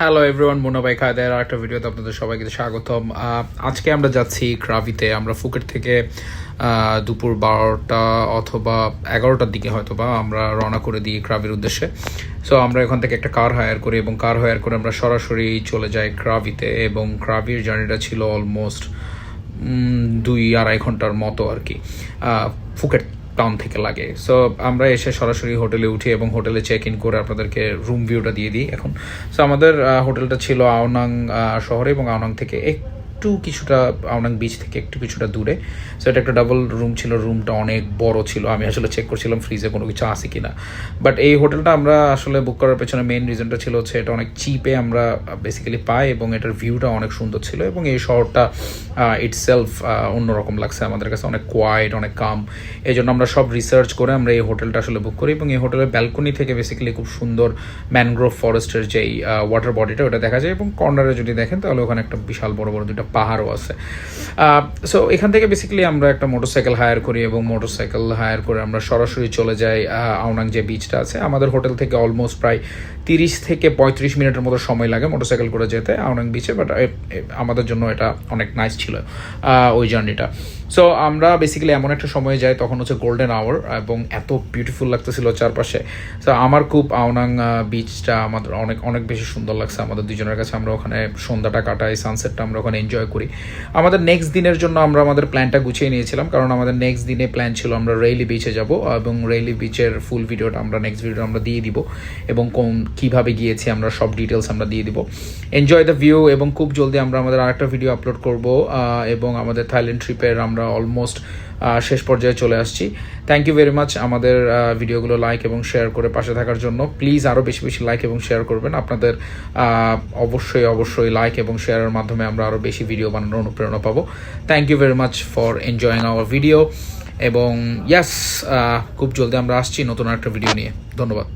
Hello everyone, Munna ভাই খায়দার একটা ভিডিওতে আপনাদের সবাইকে স্বাগতম। আজকে আমরা যাচ্ছি ক্রাভিতে। আমরা ফুকেট থেকে দুপুর 12টা অথবা 11টার দিকে হয়তো বা আমরা রওনা করে দিই ক্রাভির উদ্দেশ্যে। সো আমরা এখান থেকে একটা কার হায়ার করি এবং কার হায়ার করে আমরা সরাসরি চলে যাই ক্রাভিতে। এবং ক্রাভির জার্নিটা ছিল অলমোস্ট 2-2.5 ঘন্টার মতো আর কি, ফুকেট টাউন থেকে লাগে। সো আমরা এসে সরাসরি হোটেলে উঠি এবং হোটেলে চেক ইন করে আপনাদেরকে রুম ভিউটা দিয়ে দিই এখন। সো আমাদের হোটেলটা ছিল আওনাং শহরে এবং আওনাং থেকে একটু কিছুটা, আওনাং বিচ থেকে একটু কিছুটা দূরে। সো এটা একটা ডাবল রুম ছিল, রুমটা অনেক বড় ছিল। আমি আসলে চেক করছিলাম ফ্রিজে কোনো কিছু আছে কিনা। বাট এই হোটেলটা আমরা আসলে বুক করার পেছনে মেইন রিজনটা ছিল হচ্ছে এটা অনেক চিপে আমরা বেসিক্যালি পাই এবং এটার ভিউটা অনেক সুন্দর ছিল এবং এই শহরটা ইটসেলফ অন্যরকম লাগছে আমাদের কাছে, অনেক কোয়াইট, অনেক কাম। এই জন্য আমরা সব রিসার্চ করে আমরা এই হোটেলটা আসলে বুক করি এবং এই হোটেলের ব্যালকনি থেকে বেসিক্যালি খুব সুন্দর ম্যানগ্রোভ ফরেস্টের যেই ওয়াটার বডিটা ওটা দেখা যায় এবং কর্নারে যদি দেখেন তাহলে ওখানে একটা বিশাল বড় বড় দুটো পাহাড়ও আছে। সো এখান থেকে বেসিক্যালি আমরা একটা মোটরসাইকেল হায়ার করি এবং মোটরসাইকেল হায়ার করে আমরা সরাসরি চলে যাই আওনাং যে বিচটা আছে। আমাদের হোটেল থেকে অলমোস্ট প্রায় 30 থেকে 35 মিনিটের মতো সময় লাগে মোটরসাইকেল করে যেতে আওনাং বিচে। বাট আমাদের জন্য এটা অনেক নাইস ছিল ওই জার্নিটা। সো আমরা বেসিক্যালি এমন একটা সময় যাই তখন হচ্ছে গোল্ডেন আওয়ার এবং এত বিউটিফুল লাগতেছিল চারপাশে। সো আমার খুব আওনাং বিচটা আমাদের অনেক অনেক বেশি সুন্দর লাগছে আমাদের দুজনের কাছে। আমরা ওখানে সন্ধ্যাটা কাটাই, সানসেটটা আমরা ওখানে এনজয় করি। আমাদের নেক্সট দিনের জন্য আমরা আমাদের প্ল্যানটা গুছিয়ে নিয়েছিলাম, কারণ আমাদের নেক্সট দিনে প্ল্যান ছিল আমরা রেইলি বিচে যাব এবং রেইলি বিচের ফুল ভিডিওটা আমরা নেক্সট ভিডিও আমরা দিয়ে দিব এবং কীভাবে গিয়েছি আমরা সব ডিটেলস আমরা দিয়ে দিব। এনজয় দ্য ভিউ এবং খুব জলদি আমরা আমাদের আরেকটা ভিডিও আপলোড করব এবং আমাদের থাইল্যান্ড ট্রিপের আমরা অলমোস্ট শেষ পর্যায়ে চলে আসছি। থ্যাংক ইউ ভেরি মাচ আমাদের ভিডিওগুলো লাইক এবং শেয়ার করে পাশে থাকার জন্য। প্লিজ আরও বেশি বেশি লাইক এবং শেয়ার করবেন। আপনাদের অবশ্যই লাইক এবং শেয়ারের মাধ্যমে আমরা আরও বেশি ভিডিও বানানোর অনুপ্রেরণা পাবো। Thank you very much for enjoying our video এবং ইয়াস, খুব জলদি আমরা আসছি নতুন একটা ভিডিও নিয়ে। ধন্যবাদ।